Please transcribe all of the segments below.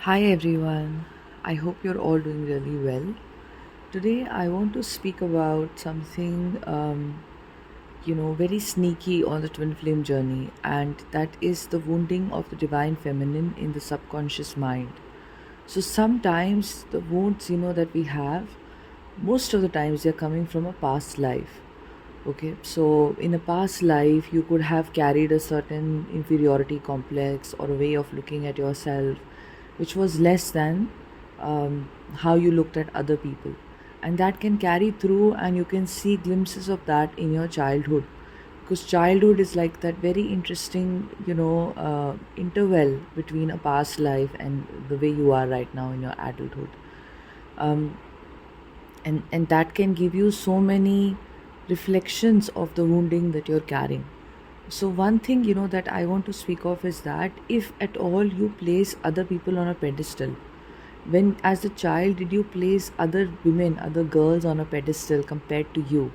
Hi everyone, I hope you're all doing really well. Today I want to speak about something, very sneaky on the twin flame journey, and that is the wounding of the divine feminine in the subconscious mind. So sometimes the wounds, that we have, most of the times they're coming from a past life. Okay, so in a past life, you could have carried a certain inferiority complex or a way of looking at yourself which was less than how you looked at other people. And that can carry through, and you can see glimpses of that in your childhood. Because childhood is like that very interesting, interval between a past life and the way you are right now in your adulthood. Um, and that can give you so many reflections of the wounding that you're carrying. So one thing that I want to speak of is that if at all you place other people on a pedestal, when as a child did you place other women, other girls on a pedestal compared to you?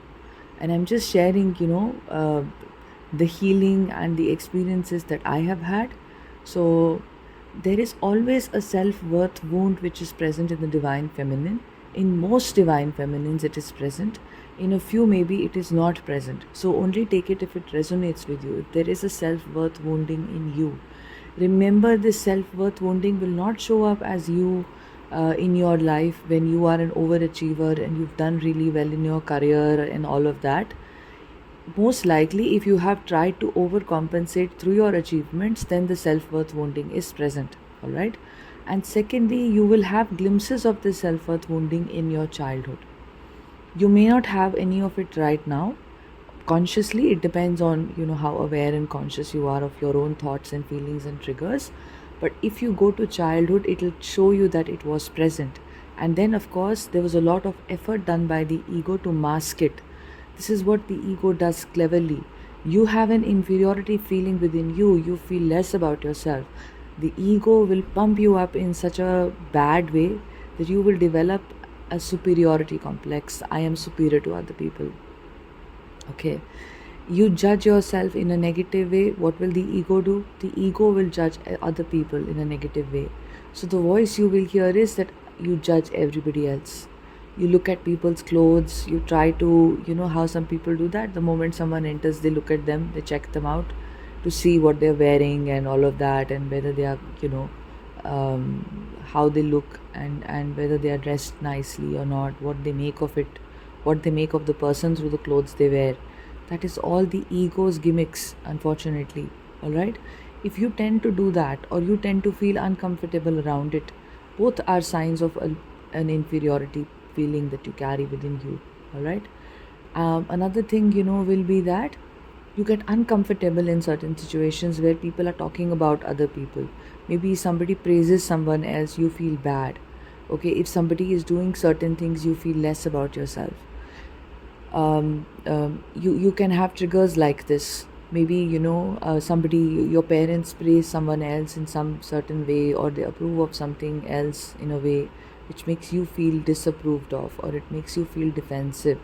And I'm just sharing the healing and the experiences that I have had. So there is always a self-worth wound which is present in the divine feminine. In most divine feminines it is present. In a few maybe it is not present, so only take it if it resonates with you. If there is a self-worth wounding in you, remember this self-worth wounding will not show up as you in your life when you are an overachiever and you've done really well in your career and all of that. Most likely if you have tried to overcompensate through your achievements, then the self-worth wounding is present. All right. And secondly, you will have glimpses of the self-worth wounding in your childhood. You may not have any of it right now consciously. It depends on how aware and conscious you are of your own thoughts and feelings and triggers. But if you go to childhood, it'll show you that it was present. And then of course there was a lot of effort done by the ego to mask it. This is what the ego does cleverly. You have an inferiority feeling within you, you feel less about yourself. The ego will pump you up in such a bad way that you will develop a superiority complex. I am superior to other people. Okay, you judge yourself in a negative way. What will the ego do? The ego will judge other people in a negative way. So the voice you will hear is that you judge everybody else. You look at people's clothes, you try to, how some people do that. The moment someone enters, they look at them, they check them out to see what they're wearing and all of that, and whether they are, how they look, and whether they are dressed nicely or not, what they make of it, what they make of the person through the clothes they wear. That is all the ego's gimmicks, unfortunately. All right. If you tend to do that, or you tend to feel uncomfortable around it, both are signs of an inferiority feeling that you carry within you. All right. Another thing, will be that you get uncomfortable in certain situations where people are talking about other people. Maybe somebody praises someone else, you feel bad. Okay, if somebody is doing certain things, you feel less about yourself. You can have triggers like this. Maybe somebody, your parents praise someone else in some certain way, or they approve of something else in a way which makes you feel disapproved of, or it makes you feel defensive.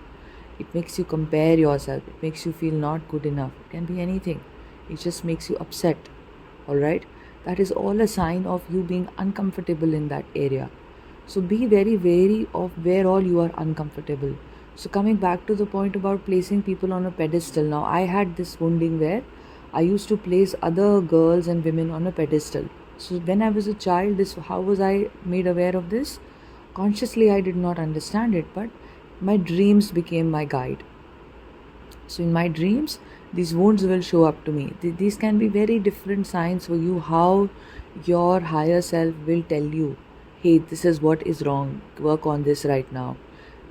It makes you compare yourself. It makes you feel not good enough. It can be anything. It just makes you upset. All right. That is all a sign of you being uncomfortable in that area. So be very wary of where all you are uncomfortable. So coming back to the point about placing people on a pedestal. Now I had this wounding where I used to place other girls and women on a pedestal. So when I was a child, this how was I made aware of this? Consciously I did not understand it, but my dreams became my guide. So in my dreams, these wounds will show up to me. These can be very different signs for you, how your higher self will tell you, hey, this is what is wrong, work on this right now.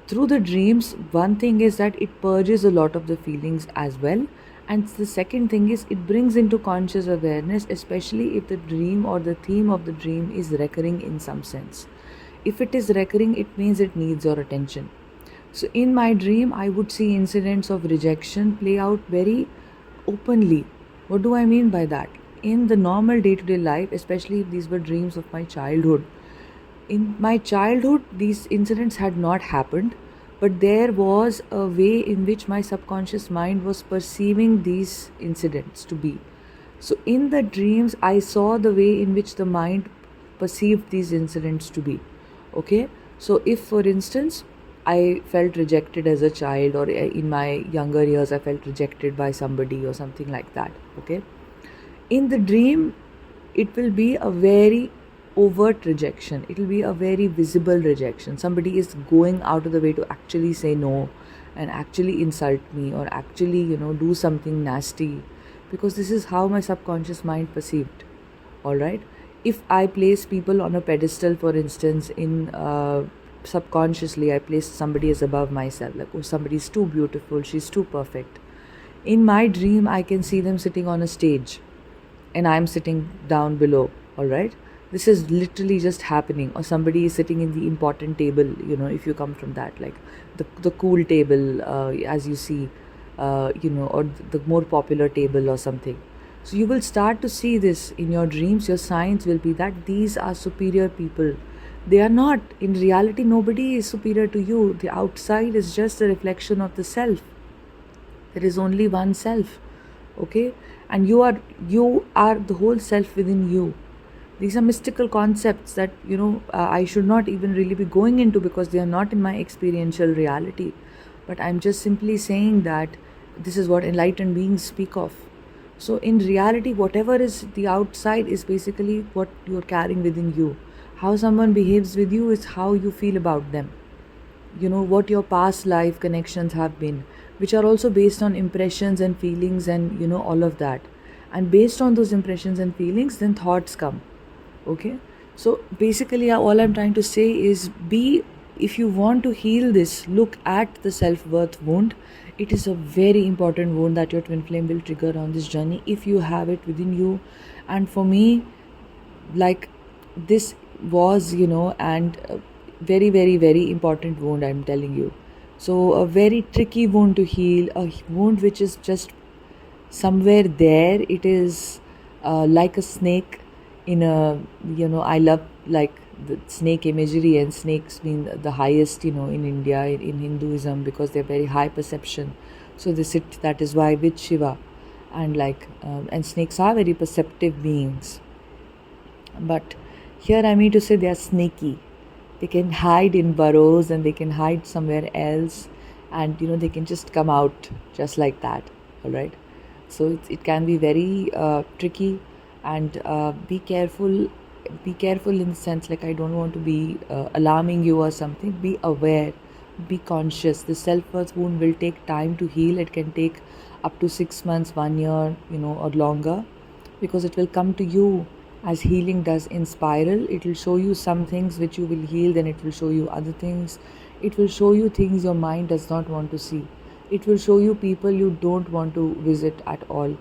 Through the dreams, one thing is that it purges a lot of the feelings as well. And the second thing is it brings into conscious awareness, especially if the dream or the theme of the dream is recurring in some sense. If it is recurring, it means it needs your attention. So in my dream, I would see incidents of rejection play out very openly. What do I mean by that? In the normal day-to-day life, especially if these were dreams of my childhood, in my childhood, these incidents had not happened, but there was a way in which my subconscious mind was perceiving these incidents to be. So in the dreams, I saw the way in which the mind perceived these incidents to be. Okay, so if for instance I felt rejected as a child, or in my younger years I felt rejected by somebody or something like that, okay, in the dream it will be a very overt rejection, it will be a very visible rejection. Somebody is going out of the way to actually say no and actually insult me, or actually, do something nasty, because this is how my subconscious mind perceived. All right, if I place people on a pedestal, for instance, in subconsciously I place somebody as above myself, like, oh, somebody's too beautiful, she's too perfect. In my dream I can see them sitting on a stage and I'm sitting down below. All right, this is literally just happening. Or somebody is sitting in the important table, if you come from that, like the cool table, as you see, or the more popular table or something. So you will start to see this in your dreams. Your signs will be that these are superior people. They are not. In reality, nobody is superior to you. The outside is just a reflection of the self. There is only one self. Okay? And you are the whole self within you. These are mystical concepts that, I should not even really be going into, because they are not in my experiential reality. But I'm just simply saying that this is what enlightened beings speak of. So in reality, whatever is the outside is basically what you're carrying within you. How someone behaves with you is how you feel about them. What your past life connections have been, which are also based on impressions and feelings, and all of that. And based on those impressions and feelings, then thoughts come. Okay, so basically, all I'm trying to say is, if you want to heal this, look at the self-worth wound. It is a very important wound that your twin flame will trigger on this journey if you have it within you. And for me, like, this was, and a very, very, very important wound, I'm telling you. So a very tricky wound to heal, a wound which is just somewhere there. It is like a snake in a, I love, like, the snake imagery, and snakes mean the highest, in India, in Hinduism, because they're very high perception. So they sit, that is why, with Shiva. And like, and snakes are very perceptive beings. But here I mean to say they are snaky. They can hide in burrows, and they can hide somewhere else, and they can just come out just like that. All right, so it can be very tricky. And be careful in the sense, like, I don't want to be alarming you or something. Be aware, be conscious. The self-worth wound will take time to heal. It can take up to 6 months, 1 year, or longer, because it will come to you as healing does in spiral. It will show you some things which you will heal, then it will show you other things. It will show you things your mind does not want to see. It will show you people you don't want to visit at all.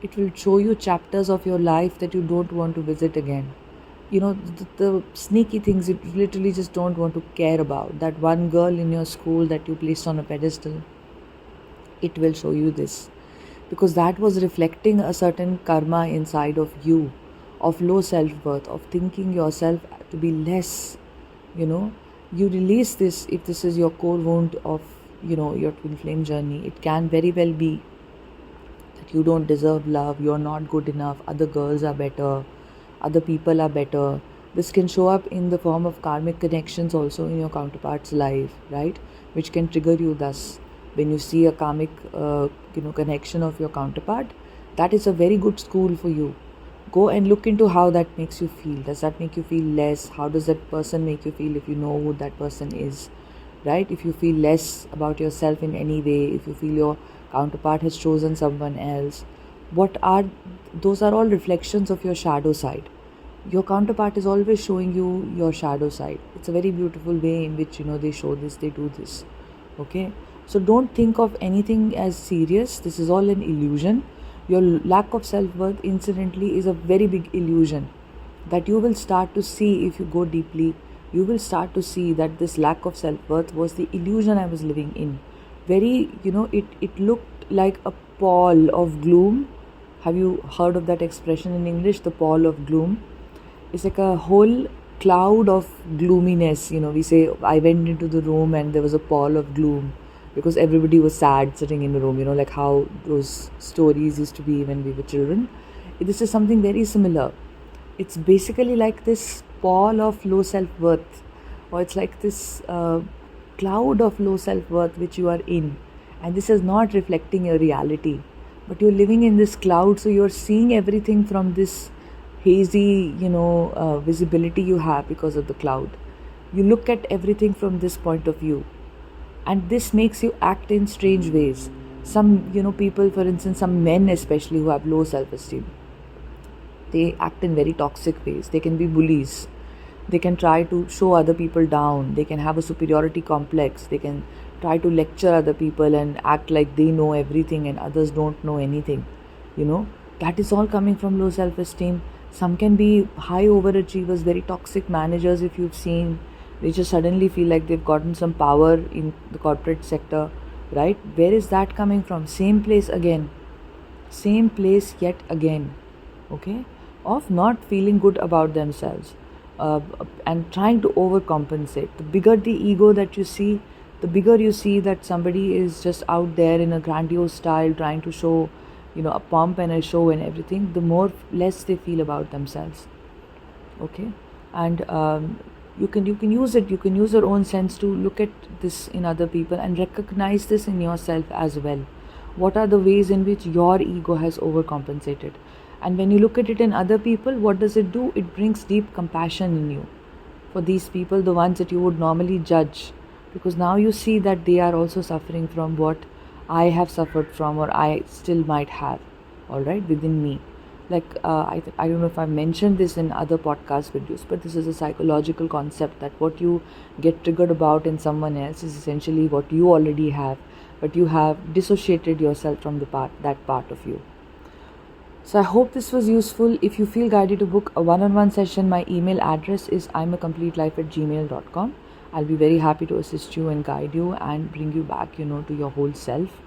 It will show you chapters of your life that you don't want to visit again. The sneaky things you literally just don't want to care about. That one girl in your school that you placed on a pedestal, it will show you this. Because that was reflecting a certain karma inside of you, of low self-worth, of thinking yourself to be less. You release this. If this is your core wound of, your twin flame journey, it can very well be that you don't deserve love, you're not good enough, other girls are better, other people are better. This can show up in the form of karmic connections also in your counterpart's life, right? Which can trigger you thus. When you see a karmic, connection of your counterpart, that is a very good school for you. Go and look into how that makes you feel. Does that make you feel less? How does that person make you feel if you know who that person is, right? If you feel less about yourself in any way, if you feel your counterpart has chosen someone else, those are all reflections of your shadow side. Your counterpart is always showing you your shadow side. It's a very beautiful way in which, they show this, they do this. Okay, so don't think of anything as serious. This is all an illusion. Your lack of self-worth, incidentally, is a very big illusion that you will start to see. If you go deeply, you will start to see that this lack of self-worth was the illusion I was living in. Very, it looked like a pall of gloom. Have you heard of that expression in English, the pall of gloom? It's like a whole cloud of gloominess. We say, I went into the room and there was a pall of gloom, because everybody was sad sitting in the room, like how those stories used to be when we were children. This is something very similar. It's basically like this pall of low self worth, or it's like this cloud of low self worth which you are in, and this is not reflecting your reality, but you're living in this cloud, so you're seeing everything from this hazy, visibility you have because of the cloud. You look at everything from this point of view, and this makes you act in strange ways. Some, people, for instance, some men especially who have low self esteem, they act in very toxic ways. They can be bullies. They can try to show other people down. They can have a superiority complex. They can try to lecture other people and act like they know everything and others don't know anything. You know, that is all coming from low self esteem. Some can be high overachievers, very toxic managers, if you've seen. They just suddenly feel like they've gotten some power in the corporate sector, right? Where is that coming from? Same place again. Same place yet again. Okay, of not feeling good about themselves, and trying to overcompensate. The bigger the ego that you see, the bigger you see that somebody is just out there in a grandiose style trying to show, a pomp and a show and everything, the more less they feel about themselves. Okay, and you can use it. You can use your own sense to look at this in other people and recognize this in yourself as well. What are the ways in which your ego has overcompensated? And when you look at it in other people, what does it do? It brings deep compassion in you for these people, the ones that you would normally judge, because now you see that they are also suffering from what I have suffered from, or I still might have, all right, within me. Like, I don't know if I've mentioned this in other podcast videos, but this is a psychological concept that what you get triggered about in someone else is essentially what you already have, but you have dissociated yourself from that part of you. So I hope this was useful. If you feel guided to book a one-on-one session, my email address is imaccompletelife@gmail.com. I'll be very happy to assist you and guide you and bring you back, to your whole self.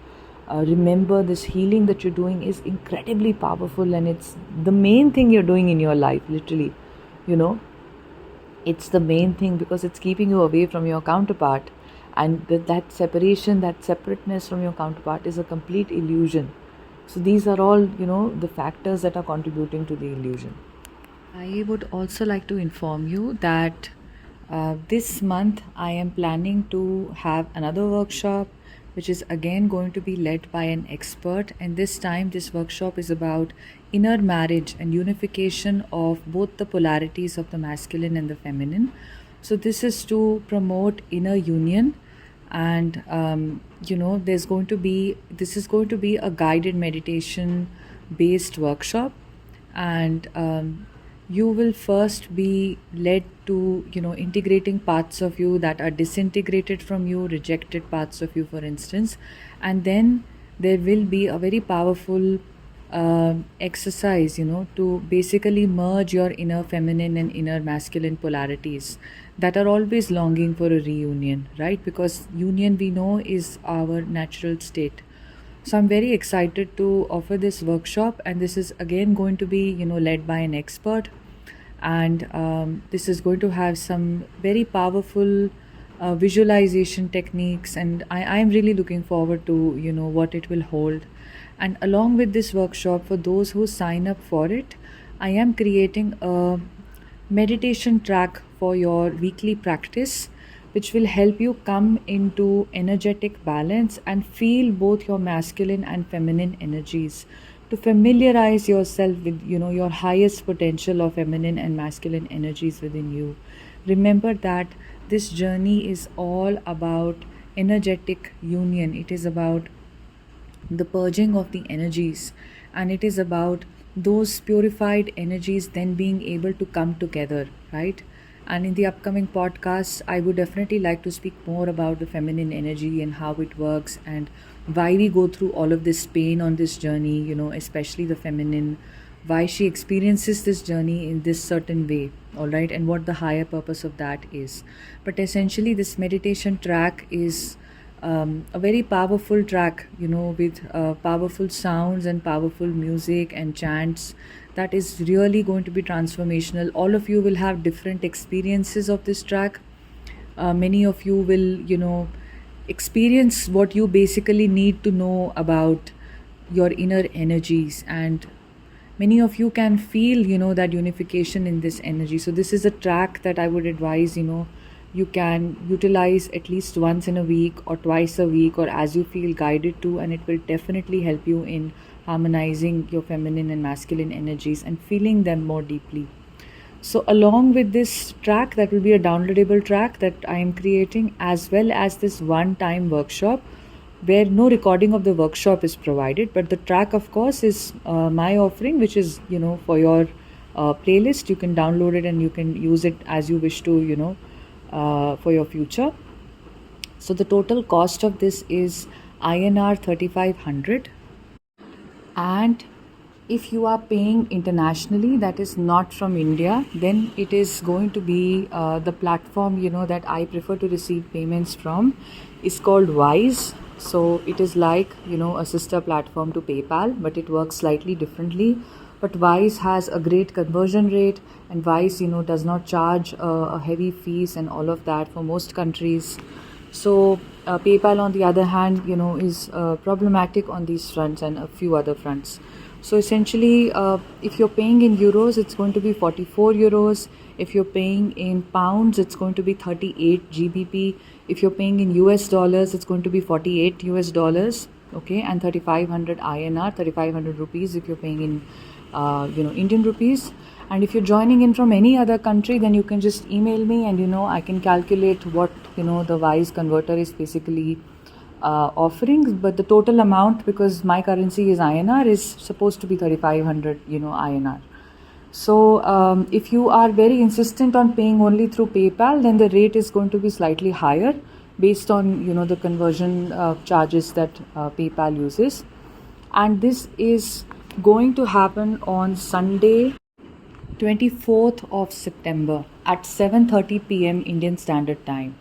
Remember, this healing that you're doing is incredibly powerful, and it's the main thing you're doing in your life, literally. You know, it's the main thing because it's keeping you away from your counterpart. And that separation, that separateness from your counterpart is a complete illusion. So these are all, the factors that are contributing to the illusion. I would also like to inform you that this month I am planning to have another workshop, which is again going to be led by an expert. And this time, this workshop is about inner marriage and unification of both the polarities of the masculine and the feminine. So this is to promote inner union. And this is going to be a guided meditation based workshop. And you will first be led to integrating parts of you that are disintegrated from you, rejected parts of you, for instance. And then there will be a very powerful exercise to basically merge your inner feminine and inner masculine polarities that are always longing for a reunion, right? Because union, we know, is our natural state. So I'm very excited to offer this workshop, and this is again going to be led by an expert. And this is going to have some very powerful visualization techniques, and I am really looking forward to what it will hold. And along with this workshop, for those who sign up for it, I am creating a meditation track for your weekly practice, which will help you come into energetic balance and feel both your masculine and feminine energies, to familiarize yourself with your highest potential of feminine and masculine energies within you. Remember that this journey is all about energetic union. It is about the purging of the energies, and it is about those purified energies then being able to come together, right? And in the upcoming podcasts, I would definitely like to speak more about the feminine energy and how it works, and why we go through all of this pain on this journey, especially the feminine, why she experiences this journey in this certain way, all right, and what the higher purpose of that is. But essentially, this meditation track is a very powerful track, with powerful sounds and powerful music and chants that is really going to be transformational. All of you will have different experiences of this track. Many of you will, experience what you basically need to know about your inner energies, and many of you can feel, that unification in this energy. So this is a track that I would advise, you can utilize at least once in a week or twice a week, or as you feel guided to, and it will definitely help you in harmonizing your feminine and masculine energies and feeling them more deeply. So along with this track, that will be a downloadable track that I am creating, as well as this one-time workshop where no recording of the workshop is provided, but the track, of course, is my offering, which is, for your playlist. You can download it and you can use it as you wish to, for your future. So the total cost of this is INR 3500. And if you are paying internationally, that is not from India, then it is going to be the platform, that I prefer to receive payments from is called Wise. So it is like, a sister platform to PayPal, but it works slightly differently. But Wise has a great conversion rate, and Wise, does not charge a heavy fees and all of that for most countries. So PayPal, on the other hand, is problematic on these fronts and a few other fronts. So essentially, if you're paying in euros, it's going to be 44 euros. If you're paying in pounds, it's going to be 38 GBP. If you're paying in US dollars, it's going to be 48 US dollars. Okay, and 3500 INR, 3500 rupees if you're paying in, Indian rupees. And if you're joining in from any other country, then you can just email me, and I can calculate what the Wise converter is basically offering. But the total amount, because my currency is INR, is supposed to be 3500 INR. So if you are very insistent on paying only through PayPal, then the rate is going to be slightly higher based on the conversion charges that PayPal uses. And this is going to happen on Sunday, 24th of September at 7:30 p.m. Indian Standard Time.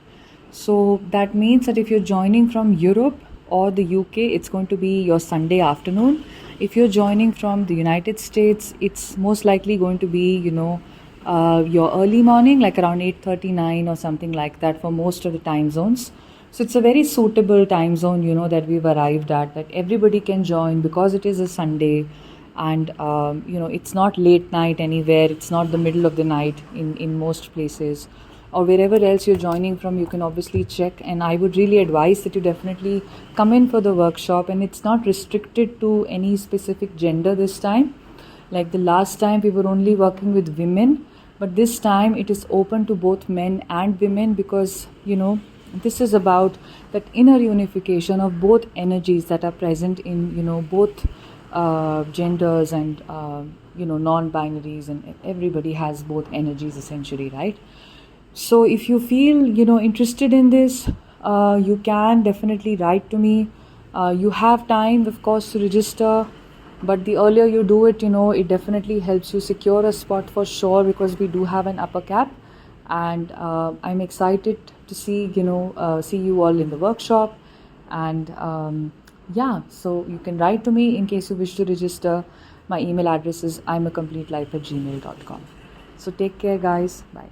So that means that if you're joining from Europe or the UK, it's going to be your Sunday afternoon. If you're joining from the United States, it's most likely going to be, your early morning, like around 8:39 or something like that for most of the time zones. So it's a very suitable time zone, that we've arrived at, that everybody can join because it is a Sunday. And it's not late night anywhere, it's not the middle of the night in most places, or wherever else you're joining from. You can obviously check, and I would really advise that you definitely come in for the workshop. And it's not restricted to any specific gender this time. Like the last time, we were only working with women, but this time it is open to both men and women, because this is about that inner unification of both energies that are present in both genders and non-binaries, and everybody has both energies essentially, right? So if you feel interested in this, you can definitely write to me. You have time, of course, to register, but the earlier you do it, it definitely helps you secure a spot for sure, because we do have an upper cap. And I'm excited to see you all in the workshop. And so you can write to me in case you wish to register. My email address is imacompletelife@gmail.com. So take care, guys. Bye.